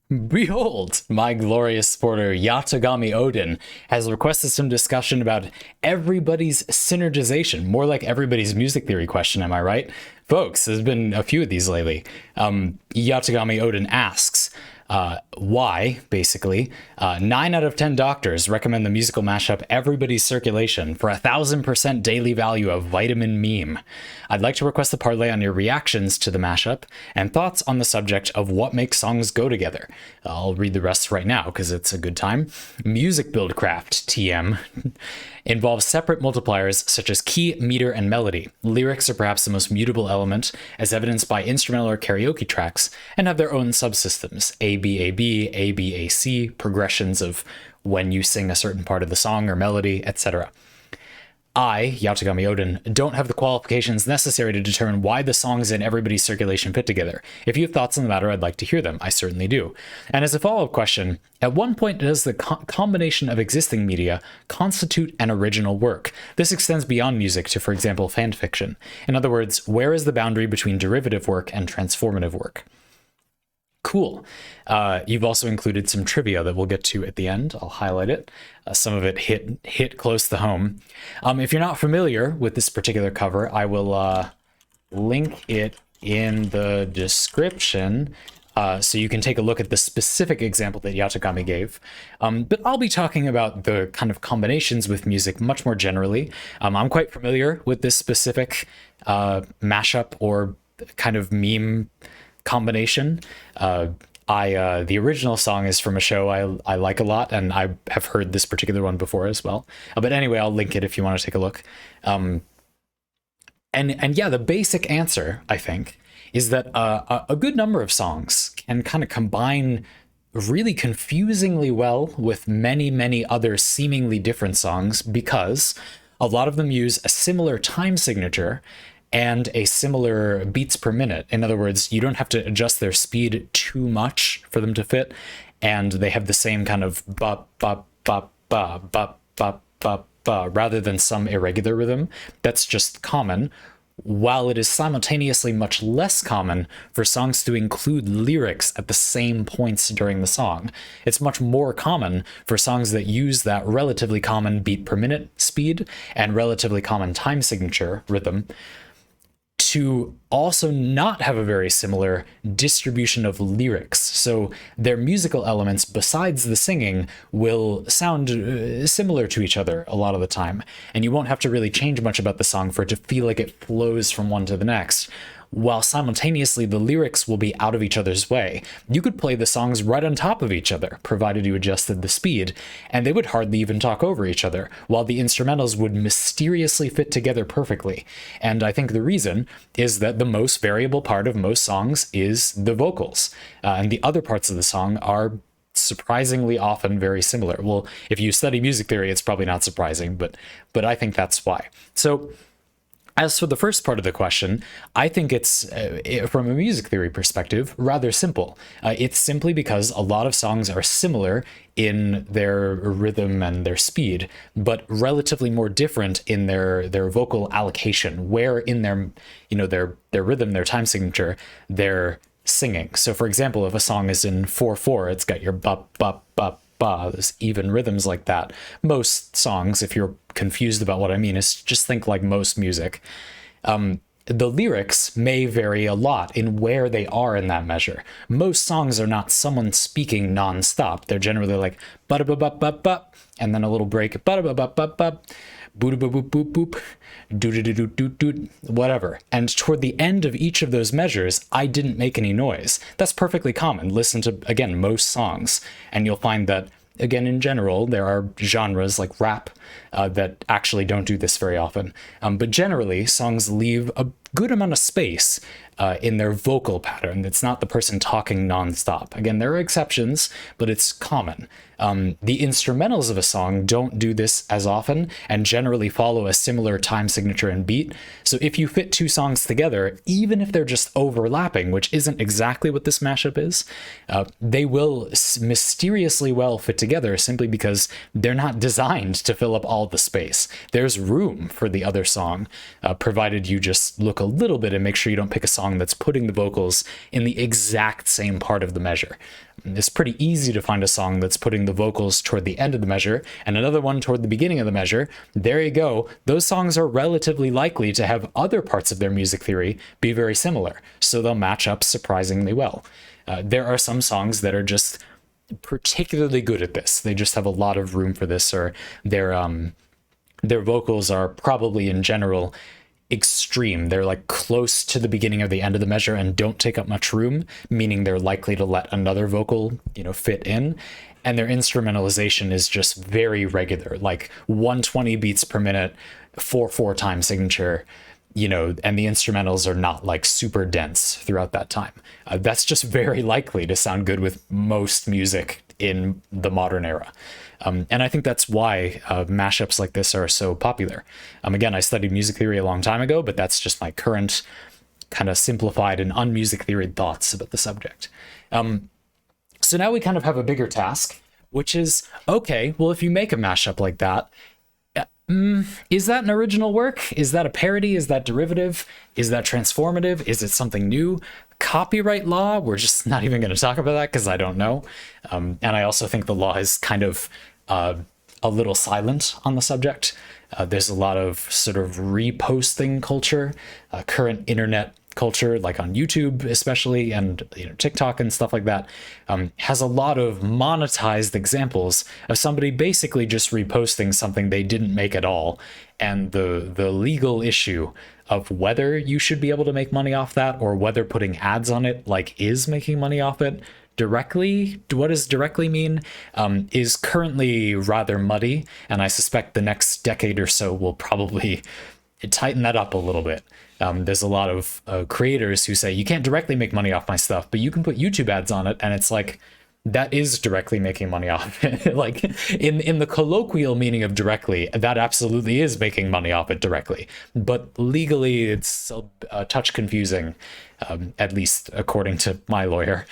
Behold, my glorious supporter YatogamiOdin has requested some discussion about everybody's synergization, more like everybody's music theory question, am I right? Folks, there's been a few of these lately. YatogamiOdin asks, why, basically, 9 out of 10 doctors recommend the musical mashup Everybody's Circulation for 1,000% daily value of vitamin meme. I'd like to request a parlay on your reactions to the mashup and thoughts on the subject of what makes songs go together. I'll read the rest right now because it's a good time. Music Buildcraft, TM, involves separate multipliers such as key, meter, and melody. Lyrics are perhaps the most mutable element, as evidenced by instrumental or karaoke tracks, and have their own subsystems, ABAB, ABAC, progressions of when you sing a certain part of the song or melody, etc. I, YatogamiOdin, don't have the qualifications necessary to determine why the songs in Everybody's Circulation fit together. If you have thoughts on the matter, I'd like to hear them. I certainly do. And as a follow-up question, at what point does the combination of existing media constitute an original work? This extends beyond music to, for example, fan fiction. In other words, where is the boundary between derivative work and transformative work? Cool. You've also included some trivia that we'll get to at the end. I'll highlight it. Some of it hit close to home. If you're not familiar with this particular cover, I will link it in the description so you can take a look at the specific example that Yatogami gave. But I'll be talking about the kind of combinations with music much more generally. I'm quite familiar with this specific mashup or kind of meme combination. The original song is from a show I like a lot, and I have heard this particular one before as well. But anyway, I'll link it if you want to take a look. And yeah, the basic answer, I think, is that a good number of songs can kind of combine really confusingly well with many, many other seemingly different songs because a lot of them use a similar time signature and a similar beats per minute. In other words, you don't have to adjust their speed too much for them to fit, and they have the same kind of ba ba ba ba ba ba ba ba rather than some irregular rhythm that's just common, while it is simultaneously much less common for songs to include lyrics at the same points during the song. It's much more common for songs that use that relatively common beat per minute speed and relatively common time signature rhythm to also not have a very similar distribution of lyrics. So their musical elements, besides the singing, will sound similar to each other a lot of the time. And you won't have to really change much about the song for it to feel like it flows from one to the next, while simultaneously the lyrics will be out of each other's way. You could play the songs right on top of each other, provided you adjusted the speed, and they would hardly even talk over each other, while the instrumentals would mysteriously fit together perfectly. And I think the reason is that the most variable part of most songs is the vocals, and the other parts of the song are surprisingly often very similar. Well, if you study music theory, it's probably not surprising, but I think that's why. So as for the first part of the question, I think it's, from a music theory perspective, rather simple. It's simply because a lot of songs are similar in their rhythm and their speed, but relatively more different in their vocal allocation, where in their, their rhythm, their time signature, they're singing. So for example, if a song is in 4/4, it's got your bop, bop, bop, ba, there's even rhythms like that. Most songs, if you're confused about what I mean, is just think like most music. The lyrics may vary a lot in where they are in that measure. Most songs are not someone speaking non-stop. They're generally like ba ba ba ba ba, and then a little break, ba ba ba ba ba, boop boop boop boop boop, doo doo doo doo doo, whatever. And toward the end of each of those measures, I didn't make any noise. That's perfectly common. Listen to, again, most songs, and you'll find that, again, in general, there are genres like rap that actually don't do this very often. But generally, songs leave a good amount of space in their vocal pattern. It's not the person talking nonstop. Again, there are exceptions, but it's common. The instrumentals of a song don't do this as often and generally follow a similar time signature and beat. So if you fit two songs together, even if they're just overlapping, which isn't exactly what this mashup is, they will mysteriously well fit together simply because they're not designed to fill up all the space. There's room for the other song, provided you just look look a little bit and make sure you don't pick a song that's putting the vocals in the exact same part of the measure. It's pretty easy to find a song that's putting the vocals toward the end of the measure and another one toward the beginning of the measure. There you go. Those songs are relatively likely to have other parts of their music theory be very similar, so they'll match up surprisingly well. There are some songs that are just particularly good at this. They just have a lot of room for this, or their vocals are probably in general extreme. They're like close to the beginning or the end of the measure and don't take up much room, meaning they're likely to let another vocal, fit in. And their instrumentalization is just very regular, like 120 beats per minute, 4/4 time signature, and the instrumentals are not like super dense throughout that time. That's just very likely to sound good with most music in the modern era. And I think that's why mashups like this are so popular. Again, I studied music theory a long time ago, but that's just my current kind of simplified and unmusic theory thoughts about the subject. So now we kind of have a bigger task, which is, okay, well, if you make a mashup like that, is that an original work? Is that a parody? Is that derivative? Is that transformative? Is it something new? Copyright law, we're just not even going to talk about that because I don't know. And I also think the law is kind of a little silent on the subject. There's a lot of sort of reposting culture, current internet culture, like on YouTube especially, and TikTok and stuff like that, has a lot of monetized examples of somebody basically just reposting something they didn't make at all, and the legal issue of whether you should be able to make money off that or whether putting ads on it is making money off it directly. What does directly mean? Is currently rather muddy, and I suspect the next decade or so will probably tighten that up a little bit. There's a lot of creators who say you can't directly make money off my stuff, but you can put YouTube ads on it, and it's like, that is directly making money off it. Like in the colloquial meaning of directly, that absolutely is making money off it directly. But legally, it's a touch confusing, at least according to my lawyer.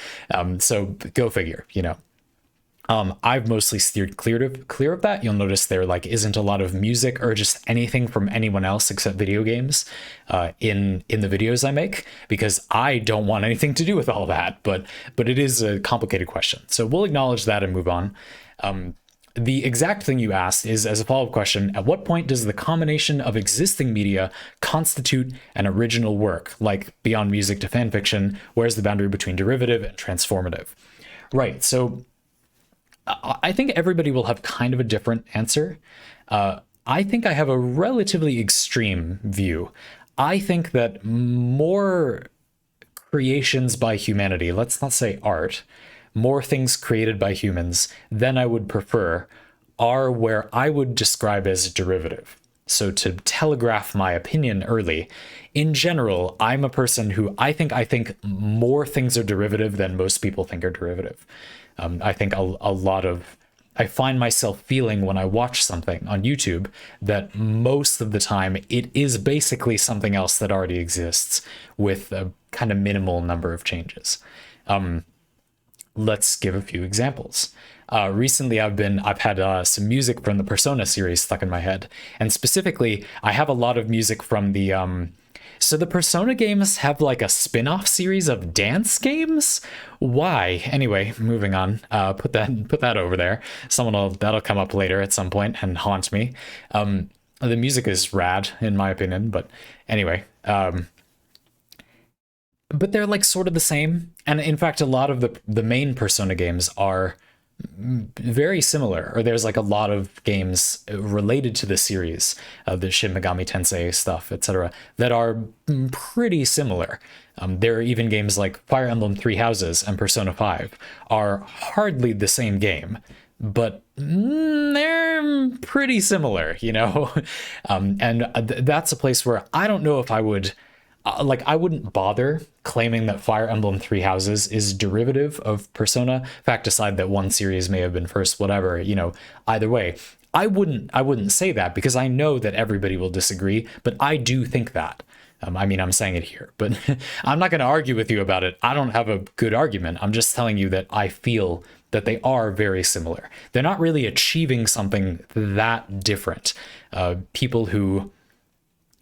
So go figure, I've mostly steered clear of that. You'll notice there isn't a lot of music or just anything from anyone else except video games in the videos I make, because I don't want anything to do with all that. But it is a complicated question, so we'll acknowledge that and move on. The exact thing you asked is, as a follow-up question, at what point does the combination of existing media constitute an original work, like beyond music to fan fiction? Where's the boundary between derivative and transformative? Right. So I think everybody will have kind of a different answer. I think I have a relatively extreme view. I think that more creations by humanity, let's not say art, more things created by humans than I would prefer are where I would describe as derivative. So to telegraph my opinion early, in general, I'm a person who I think more things are derivative than most people think are derivative. I think I find myself feeling when I watch something on YouTube that most of the time it is basically something else that already exists with a kind of minimal number of changes. Let's give a few examples. Recently, I've had some music from the Persona series stuck in my head, and specifically, I have a lot of music from the. So the Persona games have a spin-off series of dance games? Why? Anyway, moving on. Put that over there. That'll come up later at some point and haunt me. The music is rad, in my opinion, but anyway. But they're sort of the same. And in fact, a lot of the main Persona games are very similar, or there's a lot of games related to the series, the Shin Megami Tensei stuff, etc., that are pretty similar. There are even games like Fire Emblem Three Houses and Persona 5 are hardly the same game, but they're pretty similar, and that's a place where I don't know if I would I wouldn't bother claiming that Fire Emblem Three Houses is derivative of Persona. Fact aside that one series may have been first, whatever, either way, I wouldn't say that because I know that everybody will disagree, but I do think that. I'm saying it here, but I'm not going to argue with you about it. I don't have a good argument. I'm just telling you that I feel that they are very similar. They're not really achieving something that different. People who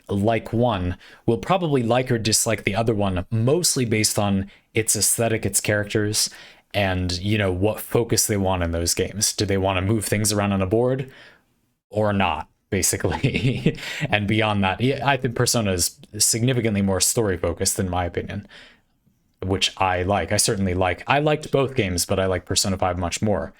like one will probably like or dislike the other one, mostly based on its aesthetic, its characters, and, you know, what focus they want in those games. Do they want to move things around on a board or not, basically? And beyond that, yeah, I think Persona is significantly more story focused, in my opinion, which I like. I certainly like. I liked both games, but I like Persona 5 much more.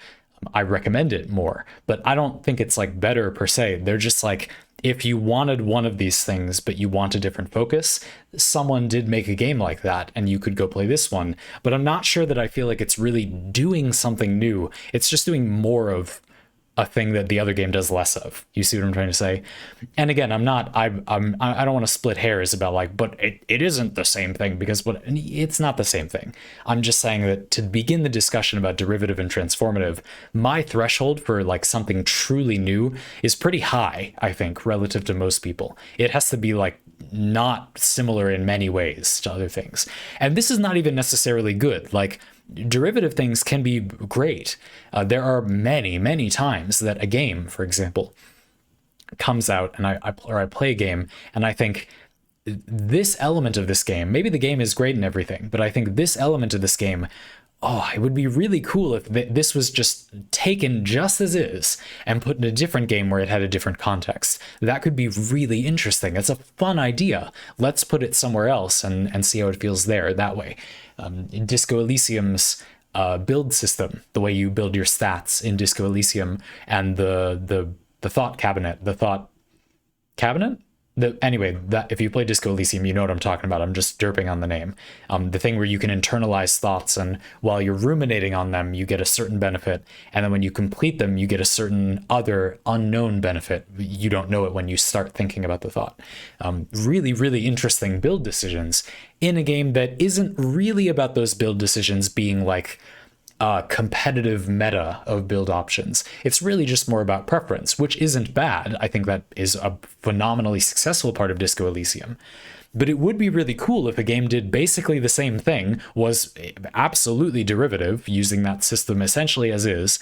I recommend it more, but I don't think it's like better per se. They're just like, if you wanted one of these things, but you want a different focus, someone did make a game like that and you could go play this one. But I'm not sure that I feel like it's really doing something new. It's just doing more of a thing that the other game does less of. You see what I'm trying to say? And again, I don't want to split hairs about like, but it isn't the same thing, because it's not the same thing. I'm just saying that to begin the discussion about derivative and transformative, my threshold for like something truly new is pretty high, I think, relative to most people. It has to be like not similar in many ways to other things. And this is not even necessarily good. Like, derivative things can be great. There are many times that a game, for example, comes out and I play a game and I think this element of this game, maybe the game is great and everything, but I think this element of this game, oh, it would be really cool if this was just taken just as is and put in a different game where it had a different context. That could be really interesting. That's a fun idea. Let's put it somewhere else and see how it feels there that way. In Disco Elysium's build system, the way you build your stats in Disco Elysium, and the thought cabinet, anyway, that if you play Disco Elysium, you know what I'm talking about. I'm just derping on the name. The thing where you can internalize thoughts, and while you're ruminating on them, you get a certain benefit, and then when you complete them, you get a certain other unknown benefit. You don't know it when you start thinking about the thought. Really interesting build decisions in a game that isn't really about those build decisions being like competitive meta of build options. It's really just more about preference, which isn't bad. I think that is a phenomenally successful part of Disco Elysium. But it would be really cool if a game did basically the same thing, was absolutely derivative, using that system essentially as is,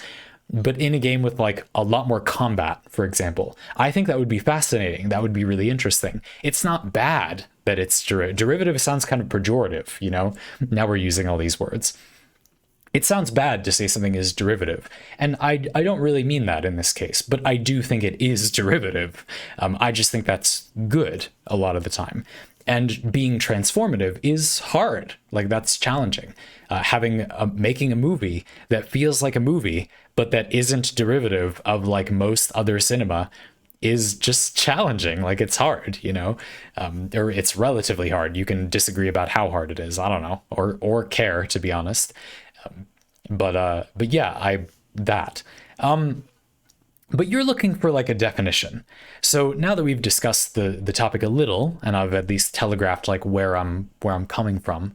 but in a game with like a lot more combat, for example. I think that would be fascinating. That would be really interesting. It's not bad that it's derivative. Sounds kind of pejorative, you know? Now we're using all these words. It sounds bad to say something is derivative, and I don't really mean that in this case, but I do think it is derivative. I just think that's good a lot of the time. And being transformative is hard. Like, that's challenging. Making a movie that feels like a movie, but that isn't derivative of like most other cinema is just challenging. Like, it's hard, you know, or it's relatively hard. You can disagree about how hard it is. I don't know, or care, to be honest. But yeah, but you're looking for like a definition. So now that we've discussed the topic a little, and I've at least telegraphed like where I'm coming from,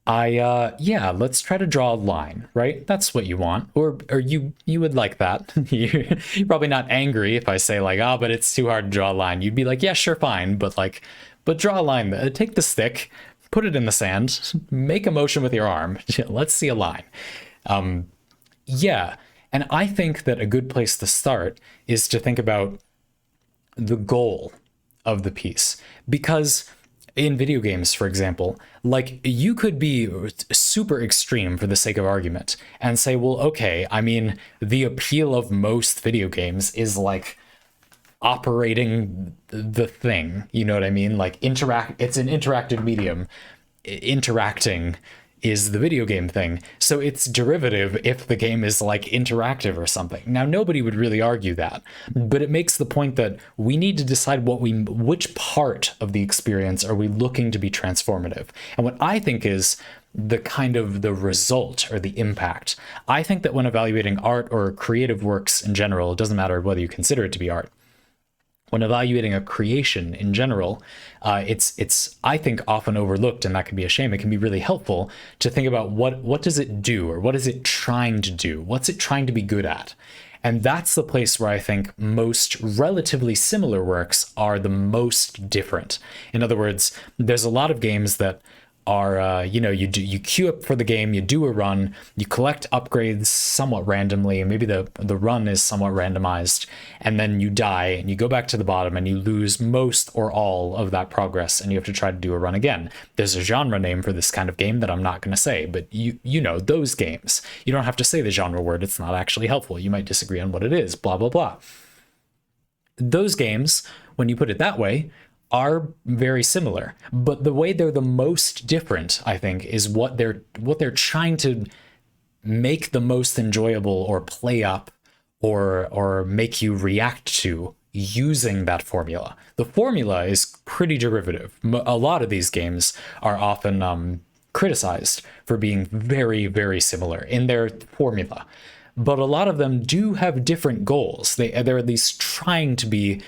let's try to draw a line, right? That's what you want, or you would like that. You're probably not angry if I say like, but it's too hard to draw a line. You'd be like, yeah, sure, fine, but draw a line. Take the stick, put it in the sand, make a motion with your arm. Let's see a line. And I think that a good place to start is to think about the goal of the piece. Because in video games, for example, like, you could be super extreme for the sake of argument and say, well, okay, I mean, the appeal of most video games is like operating the thing, you know what I mean? Like, it's an interactive medium. Interacting is the video game thing, so it's derivative if the game is like interactive or something. Now, nobody would really argue that, but it makes the point that we need to decide which part of the experience are we looking to be transformative. And what I think is the kind of the result or the impact. I think that when evaluating art or creative works in general, it doesn't matter whether you consider it to be art, when evaluating a creation in general, it's I think often overlooked, and that can be a shame. It can be really helpful to think about what does it do, or what is it trying to do? What's it trying to be good at? And that's the place where I think most relatively similar works are the most different. In other words, there's a lot of games that are you queue up for the game, you do a run, you collect upgrades somewhat randomly, maybe the run is somewhat randomized, and then you die and you go back to the bottom and you lose most or all of that progress and you have to try to do a run again. There's a genre name for this kind of game that I'm not going to say, but you know those games. You don't have to say the genre word, it's not actually helpful. You might disagree on what it is, blah blah blah. Those games, when you put it that way, are very similar, but the way they're the most different, I think, is what they're trying to make the most enjoyable or play up or make you react to using that formula. The formula is pretty derivative. A lot of these games are often criticized for being very, very similar in their formula, but a lot of them do have different goals. They're at least trying to be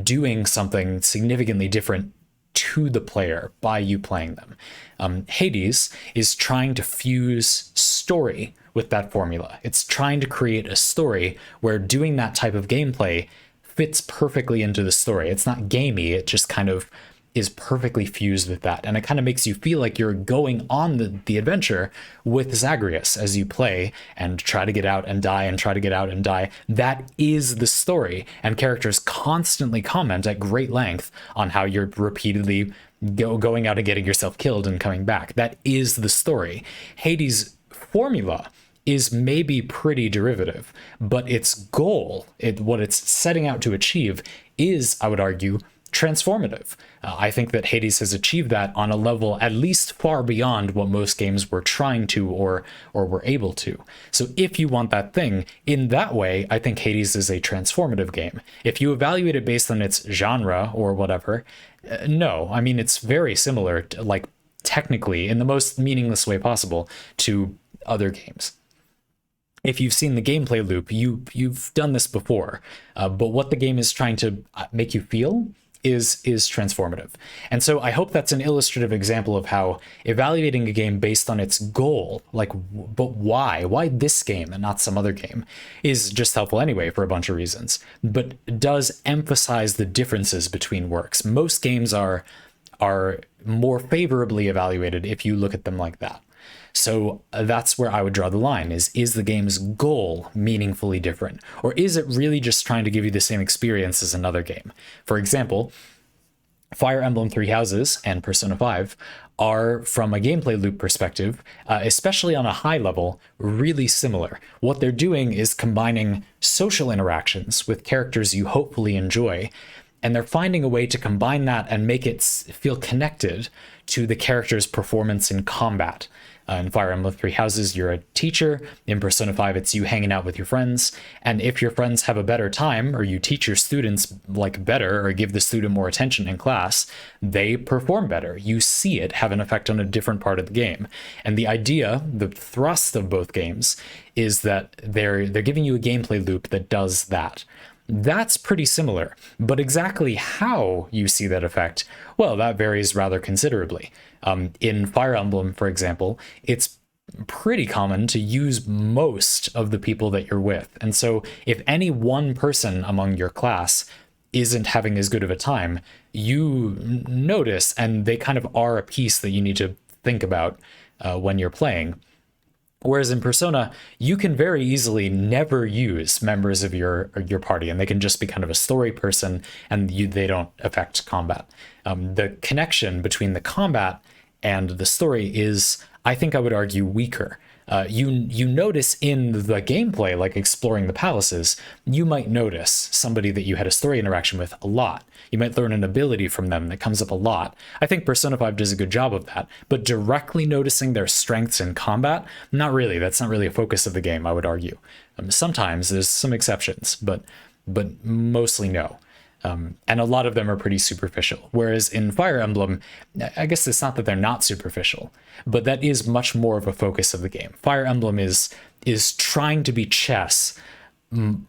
doing something significantly different to the player by you playing them. Hades is trying to fuse story with that formula. It's trying to create a story where doing that type of gameplay fits perfectly into the story. It's not gamey, it just kind of is perfectly fused with that. And it kind of makes you feel like you're going on the adventure with Zagreus as you play and try to get out and die and try to get out and die. That is the story. And characters constantly comment at great length on how you're repeatedly going out and getting yourself killed and coming back. That is the story. Hades' formula is maybe pretty derivative, but its goal, what it's setting out to achieve, is, I would argue, transformative. I think that Hades has achieved that on a level at least far beyond what most games were trying to or were able to. So if you want that thing, in that way, I think Hades is a transformative game. If you evaluate it based on its genre or whatever, no. I mean, it's very similar, like technically, in the most meaningless way possible, to other games. If you've seen the gameplay loop, you've done this before, but what the game is trying to make you feel is transformative. And so I hope that's an illustrative example of how evaluating a game based on its goal, like, but why this game and not some other game, is just helpful anyway for a bunch of reasons, but does emphasize the differences between works. Most games are more favorably evaluated if you look at them like that. So that's where I would draw the line, is the game's goal meaningfully different? Or is it really just trying to give you the same experience as another game? For example, Fire Emblem Three Houses and Persona 5 are, from a gameplay loop perspective, especially on a high level, really similar. What they're doing is combining social interactions with characters you hopefully enjoy, and they're finding a way to combine that and make it feel connected to the character's performance in combat. In Fire Emblem Three Houses, you're a teacher. In Persona 5, it's you hanging out with your friends. And if your friends have a better time, or you teach your students like better, or give the student more attention in class, they perform better. You see it have an effect on a different part of the game. And the idea, the thrust of both games, is that they're giving you a gameplay loop that does that. That's pretty similar, but exactly how you see that effect, well, that varies rather considerably. In Fire Emblem, for example, it's pretty common to use most of the people that you're with. And so if any one person among your class isn't having as good of a time, you notice, and they kind of are a piece that you need to think about when you're playing. Whereas in Persona, you can very easily never use members of your party, and they can just be kind of a story person, and they don't affect combat. The connection between the combat and the story is, I think I would argue, weaker. You notice in the gameplay, like exploring the palaces, you might notice somebody that you had a story interaction with a lot. You might learn an ability from them that comes up a lot. I think Persona 5 does a good job of that, but directly noticing their strengths in combat, not really. That's not really a focus of the game, I would argue. Sometimes there's some exceptions, but mostly no. And a lot of them are pretty superficial. Whereas in Fire Emblem, I guess it's not that they're not superficial, but that is much more of a focus of the game. Fire Emblem is trying to be chess, and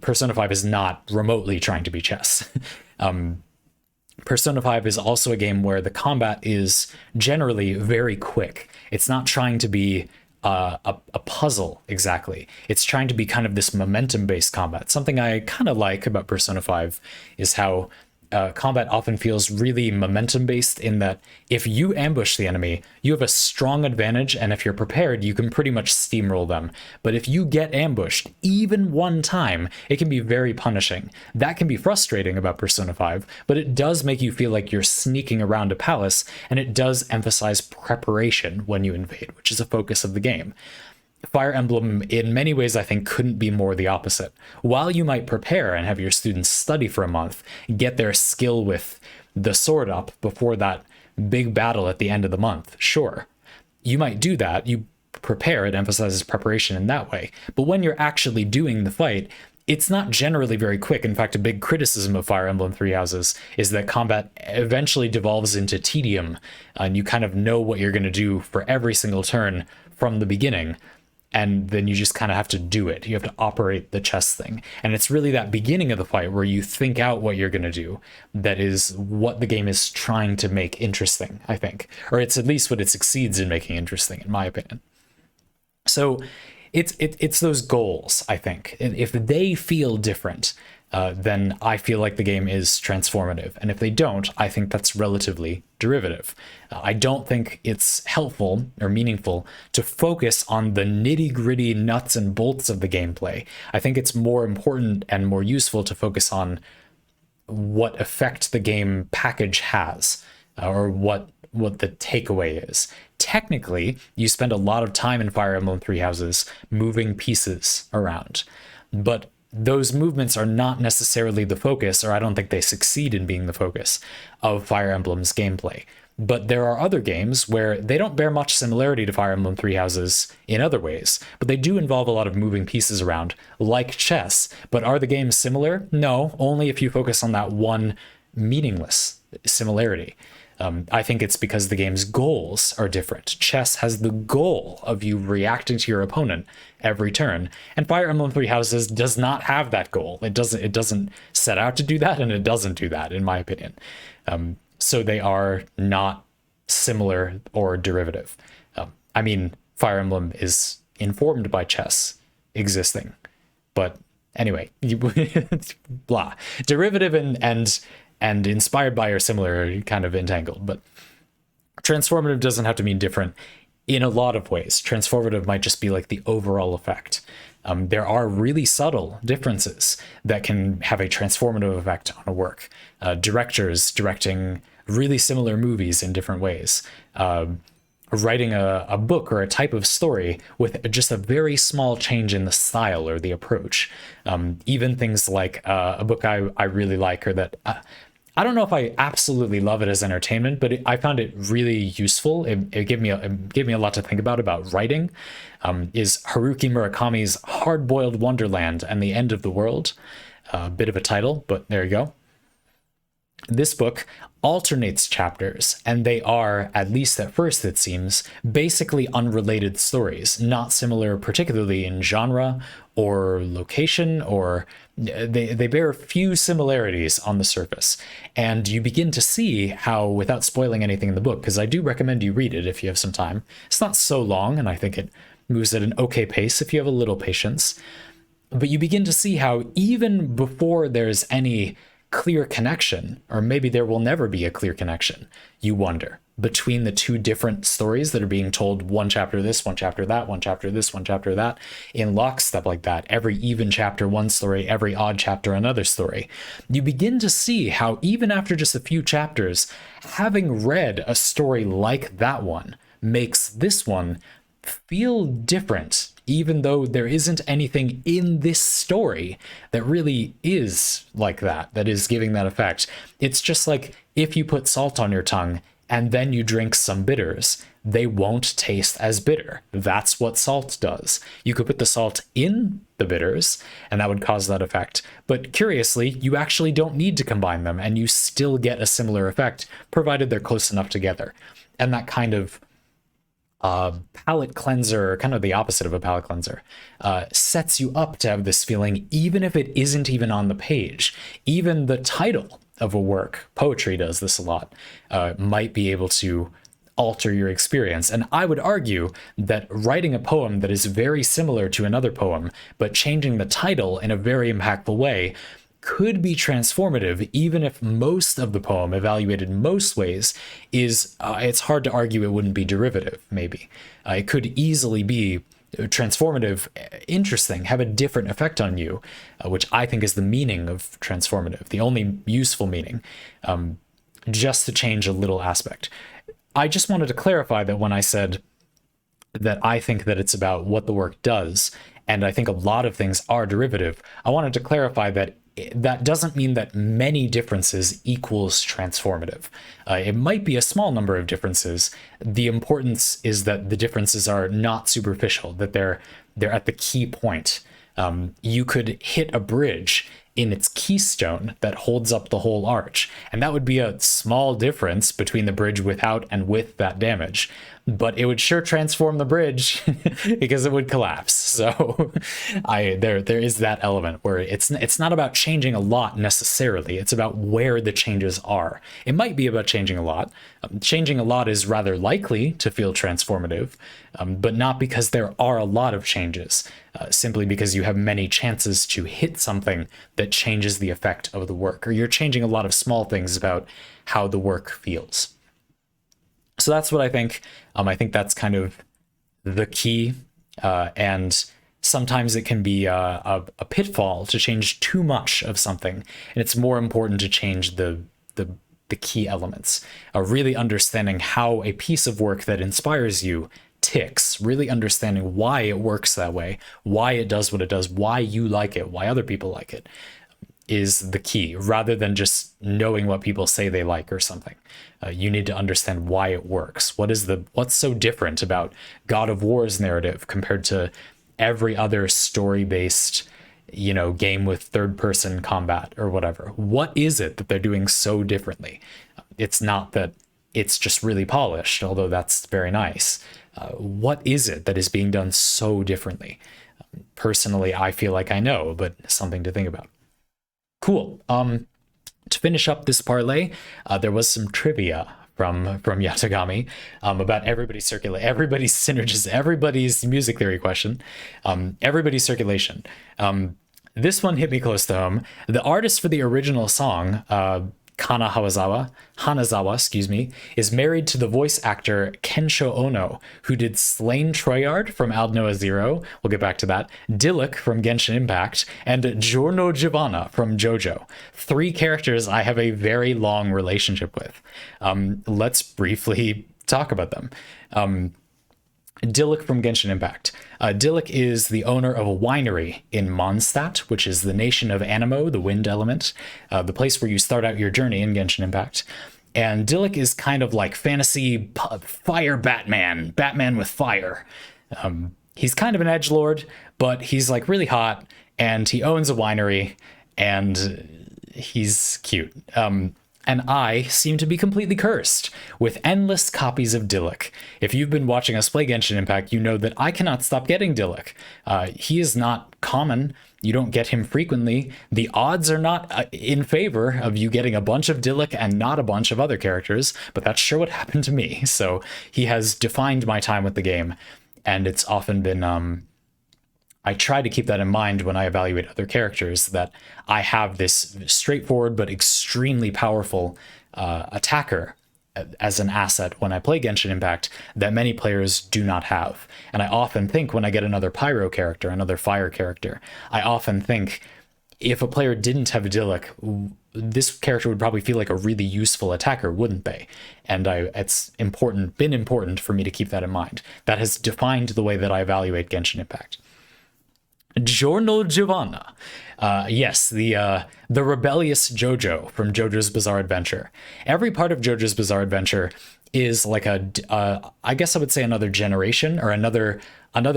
Persona 5 is not remotely trying to be chess. Persona 5 is also a game where the combat is generally very quick. It's not trying to be a puzzle exactly. It's trying to be kind of this momentum-based combat. Something I kind of like about Persona 5 is how combat often feels really momentum based, in that if you ambush the enemy, you have a strong advantage, and if you're prepared, you can pretty much steamroll them. But if you get ambushed even one time, it can be very punishing. That can be frustrating about Persona 5, but it does make you feel like you're sneaking around a palace, and it does emphasize preparation when you invade, which is a focus of the game. Fire Emblem, in many ways, I think, couldn't be more the opposite. While you might prepare and have your students study for a month, get their skill with the sword up before that big battle at the end of the month, sure, you might do that. You prepare, it emphasizes preparation in that way. But when you're actually doing the fight, it's not generally very quick. In fact, a big criticism of Fire Emblem Three Houses is that combat eventually devolves into tedium, and you kind of know what you're going to do for every single turn from the beginning. And then you just kind of have to do it. You have to operate the chess thing. And it's really that beginning of the fight where you think out what you're going to do that is what the game is trying to make interesting, I think. Or it's at least what it succeeds in making interesting, in my opinion. So it's those goals, I think. If they feel different, then I feel like the game is transformative. And if they don't, I think that's relatively derivative. I don't think it's helpful or meaningful to focus on the nitty-gritty nuts and bolts of the gameplay. I think it's more important and more useful to focus on what effect the game package has, or what the takeaway is. Technically, you spend a lot of time in Fire Emblem Three Houses moving pieces around, but those movements are not necessarily the focus, or I don't think they succeed in being the focus of Fire Emblem's gameplay. But there are other games where they don't bear much similarity to Fire Emblem Three Houses in other ways, but they do involve a lot of moving pieces around, like chess. But are the games similar? No, only if you focus on that one meaningless similarity. I think it's because the game's goals are different. Chess has the goal of you reacting to your opponent every turn, and Fire Emblem Three Houses does not have that goal. It doesn't set out to do that, and it doesn't do that, in my opinion. So they are not similar or derivative. I mean, Fire Emblem is informed by chess existing, but anyway, blah. Derivative and inspired by or similar are kind of entangled, but transformative doesn't have to mean different in a lot of ways. Transformative might just be like the overall effect. There are really subtle differences that can have a transformative effect on a work. Directors directing really similar movies in different ways. Writing a book or a type of story with just a very small change in the style or the approach. Even things like a book I really like, or that I don't know if I absolutely love it as entertainment, but I found it really useful. It gave me a lot to think about writing. Is Haruki Murakami's Hard-Boiled Wonderland and the End of the World. A bit of a title, but there you go. This book alternates chapters, and they are, at least at first it seems, basically unrelated stories, not similar particularly in genre or location, or they bear few similarities on the surface. And you begin to see how, without spoiling anything in the book, because I do recommend you read it if you have some time. It's not so long, and I think it moves at an okay pace if you have a little patience. But you begin to see how even before there's any clear connection, or maybe there will never be a clear connection, you wonder, between the two different stories that are being told, one chapter this, one chapter that, one chapter this, one chapter that, in lockstep like that, every even chapter one story, every odd chapter another story. You begin to see how even after just a few chapters, having read a story like that one makes this one feel different, even though there isn't anything in this story that really is like that is giving that effect. It's just like if you put salt on your tongue and then you drink some bitters, they won't taste as bitter. That's what salt does. You could put the salt in the bitters and that would cause that effect. But curiously, you actually don't need to combine them and you still get a similar effect, provided they're close enough together. And that kind of palate cleanser, kind of the opposite of a palate cleanser, sets you up to have this feeling, even if it isn't even on the page. Even the title of a work, poetry does this a lot, might be able to alter your experience. And I would argue that writing a poem that is very similar to another poem, but changing the title in a very impactful way, could be transformative, even if most of the poem, evaluated most ways, is it's hard to argue it wouldn't be derivative. Maybe it could easily be transformative, interesting, have a different effect on you, which I think is the meaning of transformative, the only useful meaning, just to change a little aspect. I just wanted to clarify that when I said that I think that it's about what the work does, and I think a lot of things are derivative, I wanted to clarify that that doesn't mean that many differences equals transformative. It might be a small number of differences. The importance is that the differences are not superficial, that they're at the key point. You could hit a bridge in its keystone that holds up the whole arch, and that would be a small difference between the bridge without and with that damage, but it would sure transform the bridge because it would collapse. So there is that element where it's not about changing a lot necessarily, it's about where the changes are. It might be about changing a lot. Changing a lot is rather likely to feel transformative, but not because there are a lot of changes, simply because you have many chances to hit something that changes the effect of the work, or you're changing a lot of small things about how the work feels. So that's what I think. I think that's kind of the key, and sometimes it can be a pitfall to change too much of something, and it's more important to change the key elements. Really understanding how a piece of work that inspires you ticks, really understanding why it works that way, why it does what it does, why you like it, why other people like it, is the key, rather than just knowing what people say they like or something. You need to understand why it works. What's so different about God of War's narrative compared to every other story-based, game with third-person combat or whatever? What is it that they're doing so differently? It's not that it's just really polished, although that's very nice. What is it that is being done so differently? Personally, I feel like I know, but something to think about. Cool. To finish up this parlay, there was some trivia from Yatogami about everybody's synergies, everybody's music theory question, everybody's circulation. This one hit me close to home. The artist for the original song, Hanazawa, is married to the voice actor Kensho Ono, who did Slain Troyard from Aldnoah Zero, we'll get back to that, Diluc from Genshin Impact, and Giorno Giovanna from JoJo. 3 characters I have a very long relationship with. Let's briefly talk about them. Diluc from Genshin Impact. Diluc is the owner of a winery in Mondstadt, which is the nation of Anemo, the wind element, the place where you start out your journey in Genshin Impact. And Diluc is kind of like fantasy fire Batman with fire. He's kind of an edgelord, but he's like really hot, and he owns a winery, and he's cute. And I seem to be completely cursed with endless copies of Diluc. If you've been watching us play Genshin Impact, you know that I cannot stop getting Diluc. He is not common. You don't get him frequently. The odds are not in favor of you getting a bunch of Diluc and not a bunch of other characters, but that's sure what happened to me. So he has defined my time with the game, and it's often been... I try to keep that in mind when I evaluate other characters, that I have this straightforward but extremely powerful attacker as an asset when I play Genshin Impact that many players do not have. And I often think when I get another pyro character, another fire character, I often think if a player didn't have a Diluc, this character would probably feel like a really useful attacker, wouldn't they? And it's been important for me to keep that in mind. That has defined the way that I evaluate Genshin Impact. Giorno Giovanna. Yes, the rebellious JoJo from JoJo's Bizarre Adventure. Every part of JoJo's Bizarre Adventure is like I guess I would say another generation, or another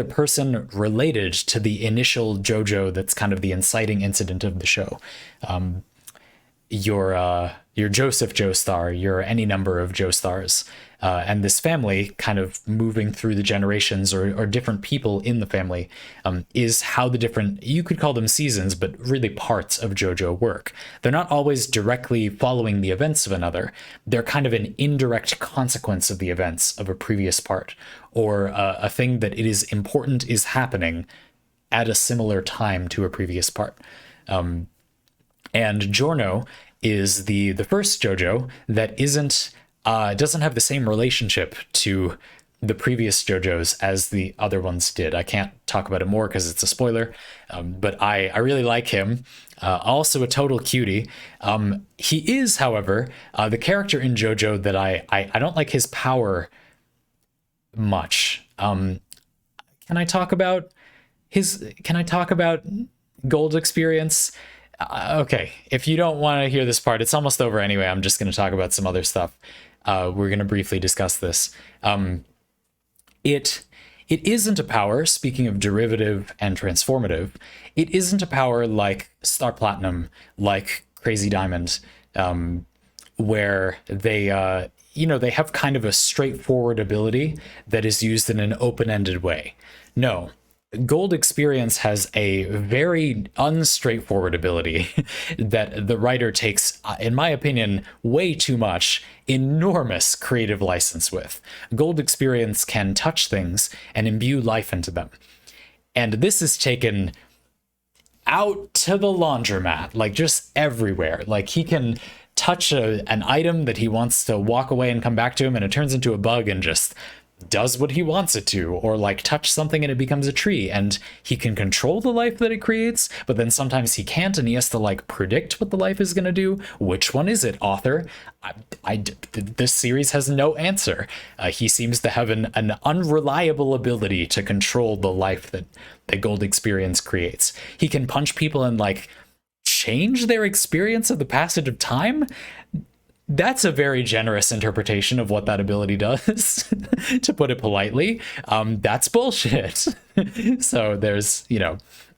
person related to the initial JoJo that's kind of the inciting incident of the show. Your Joseph Joestar, your any number of Joestars, and this family kind of moving through the generations, or different people in the family, is how the different, you could call them seasons, but really parts of JoJo work. They're not always directly following the events of another. They're kind of an indirect consequence of the events of a previous part, or a thing that it is important is happening at a similar time to a previous part. And Giorno is the first JoJo that isn't doesn't have the same relationship to the previous JoJos as the other ones did. I can't talk about it more because it's a spoiler, but I really like him. Also a total cutie. He is, however, the character in JoJo that I don't like his power much. Can I talk about Gold Experience? Okay, if you don't want to hear this part, it's almost over anyway. I'm just going to talk about some other stuff. We're going to briefly discuss this. It isn't a power, speaking of derivative and transformative, it isn't a power like Star Platinum, like Crazy Diamond, where they they have kind of a straightforward ability that is used in an open-ended way. No, Gold Experience has a very unstraightforward ability that the writer takes, in my opinion, way too much enormous creative license with. Gold Experience can touch things and imbue life into them. And this is taken out to the laundromat, like just everywhere. Like he can touch an item that he wants to walk away and come back to him, and it turns into a bug and just does what he wants it to, or like touch something and it becomes a tree, and he can control the life that it creates, but then sometimes he can't, and he has to like predict what the life is going to do. Which one is it, author? This series has no answer. He seems to have an unreliable ability to control the life that the Gold Experience creates. He can punch people and like change their experience of the passage of time. That's a very generous interpretation of what that ability does, to put it politely. That's bullshit. So there's,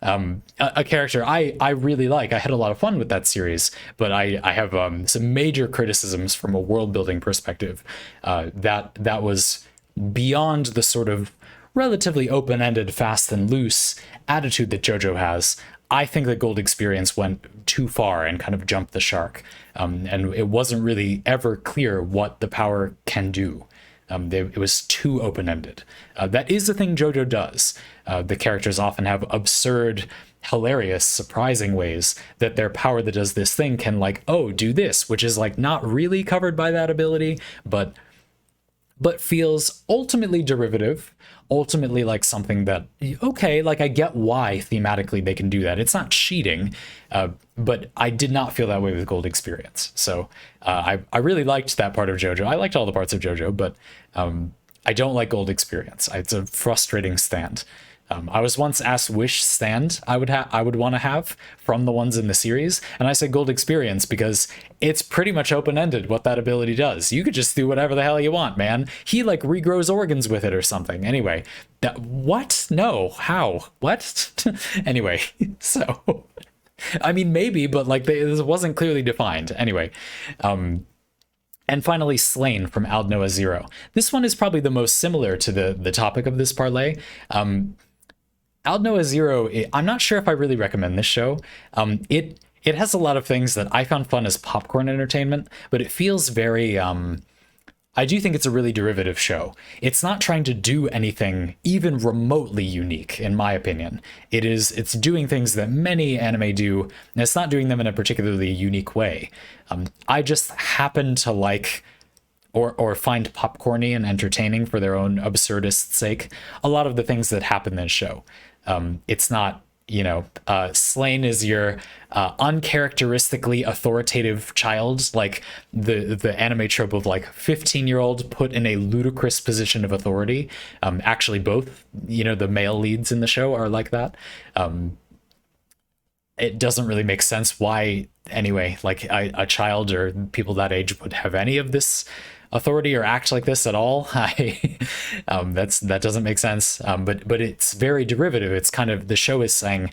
a character I really like. I had a lot of fun with that series, but I have some major criticisms from a world building perspective. That was beyond the sort of relatively open-ended, fast and loose attitude that JoJo has. I think that Gold Experience went too far and kind of jumped the shark. And it wasn't really ever clear what the power can do. It was too open-ended. That is the thing JoJo does. The characters often have absurd, hilarious, surprising ways that their power that does this thing can like, oh, do this, which is like not really covered by that ability, but feels ultimately derivative, ultimately like something that, okay, like I get why thematically they can do that. It's not cheating, but I did not feel that way with Gold Experience. So I really liked that part of JoJo. I liked all the parts of JoJo, but I don't like Gold Experience. It's a frustrating stand. I was once asked which stand I would want to have from the ones in the series, and I said Gold Experience because it's pretty much open-ended what that ability does. You could just do whatever the hell you want, man. He like regrows organs with it or something. Anyway, what? No, how? What? Anyway, so I mean maybe, but like this wasn't clearly defined. Anyway, and finally, Slain from Aldnoah Zero. This one is probably the most similar to the topic of this parlay. Aldnoah Zero, I'm not sure if I really recommend this show. It has a lot of things that I found fun as popcorn entertainment, but it feels very... I do think it's a really derivative show. It's not trying to do anything even remotely unique, in my opinion. It's doing things that many anime do, and it's not doing them in a particularly unique way. I just happen to like... or find popcorny and entertaining for their own absurdist sake a lot of the things that happen in this show. It's not, Slain is your uncharacteristically authoritative child, like the anime trope of like 15-year-old put in a ludicrous position of authority. Actually, both, the male leads in the show are like that. It doesn't really make sense why, anyway, like a child or people that age would have any of this authority or act like this at all. That doesn't make sense. But it's very derivative. It's kind of, the show is saying,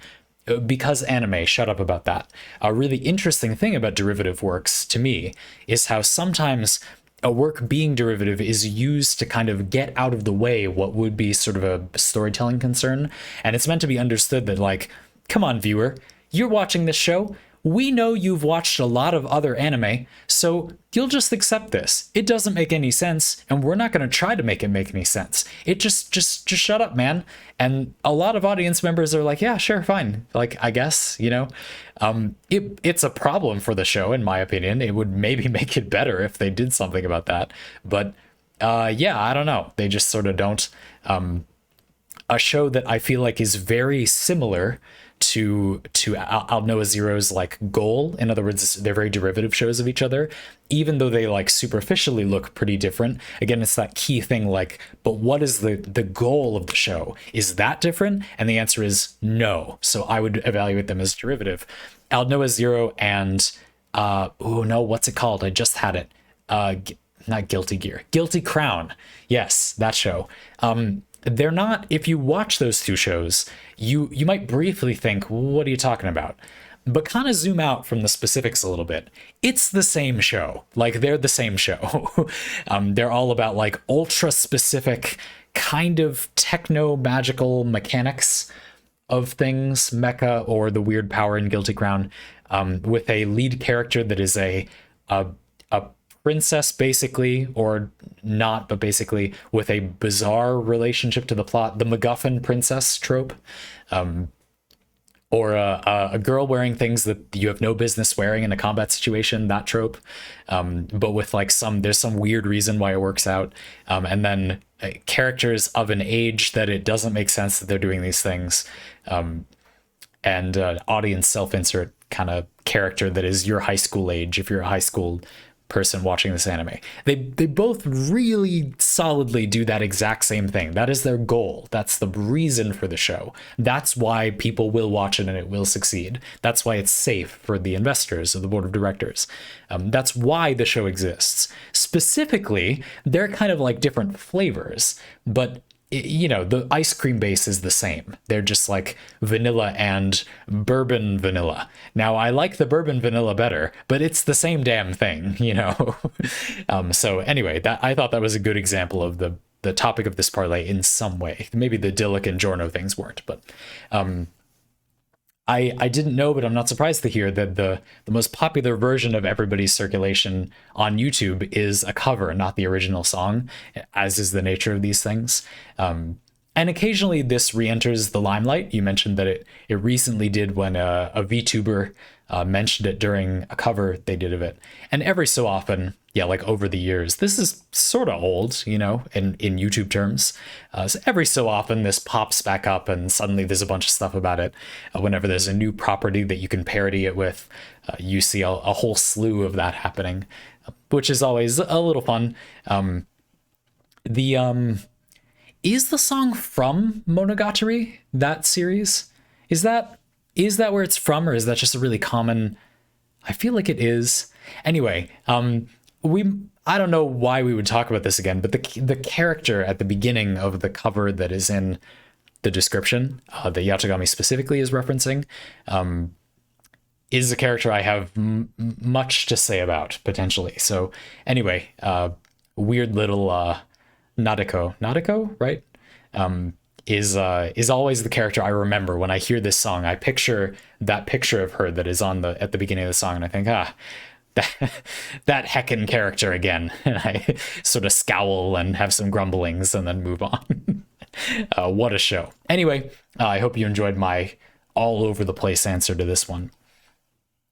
because anime, shut up about that. A really interesting thing about derivative works to me is how sometimes a work being derivative is used to kind of get out of the way what would be sort of a storytelling concern. And it's meant to be understood that like, come on, viewer, you're watching this show. we know you've watched a lot of other anime, so you'll just accept this. It doesn't make any sense, and we're not going to try to make it make any sense. It just shut up, man. And a lot of audience members are like, yeah, sure, fine. Like, I guess, you know, it's a problem for the show, in my opinion. It would maybe make it better if they did something about that. But yeah, I don't know. They just sort of don't. A show that I feel like is very similar to I'll Know Zero's like goal. In other words, they're very derivative shows of each other, even though they like superficially look pretty different. Again, it's that key thing, like, but what is the goal of the show? Is that different? And the answer is no. So I would evaluate them as derivative. I'll Know Zero and oh no, what's it called? I just had it. Not Guilty Gear, Guilty Crown. Yes, that show. They're not, if you watch those two shows, you might briefly think, what are you talking about? But kind of zoom out from the specifics a little bit. It's the same show. Like, they're the same show. They're all about like ultra specific kind of techno magical mechanics of things, mecha or the weird power in Guilty Crown, with a lead character that is a princess, basically, or not, but basically with a bizarre relationship to the plot, the MacGuffin princess trope, or a girl wearing things that you have no business wearing in a combat situation, that trope, but with like there's some weird reason why it works out, and then characters of an age that it doesn't make sense that they're doing these things, and audience self-insert kind of character that is your high school age if you're a high school person watching this anime. They both really solidly do that exact same thing. That is their goal. That's the reason for the show. That's why people will watch it and it will succeed. That's why it's safe for the investors of the board of directors. That's why the show exists. Specifically, they're kind of like different flavors, but you know, the ice cream base is the same. They're just like vanilla and bourbon vanilla. Now, I like the bourbon vanilla better, but it's the same damn thing, you know? So anyway, I thought that was a good example of the topic of this parlay in some way. Maybe the Dillick and Giorno things weren't, but I didn't know, but I'm not surprised to hear that the most popular version of Everybody's Circulation on YouTube is a cover, not the original song, as is the nature of these things. And occasionally this re-enters the limelight. You mentioned that it recently did when a VTuber mentioned it during a cover they did of it. And every so often, yeah, like over the years, this is sort of old, you know, in YouTube terms. So every so often this pops back up and suddenly there's a bunch of stuff about it. Whenever there's a new property that you can parody it with, you see a whole slew of that happening, which is always a little fun. Is the song from Monogatari, that series? Is that where it's from, or is that just a really common? I feel like it is. Anyway, I don't know why we would talk about this again, but the character at the beginning of the cover that is in the description, that Yatogami specifically is referencing, is a character I have much to say about, potentially. So anyway, weird little Nadeko, right? Is always the character I remember when I hear this song. I picture that picture of her that is at the beginning of the song, and I think, that heckin' character again. And I sort of scowl and have some grumblings and then move on. What a show. Anyway, I hope you enjoyed my all over the place answer to this one.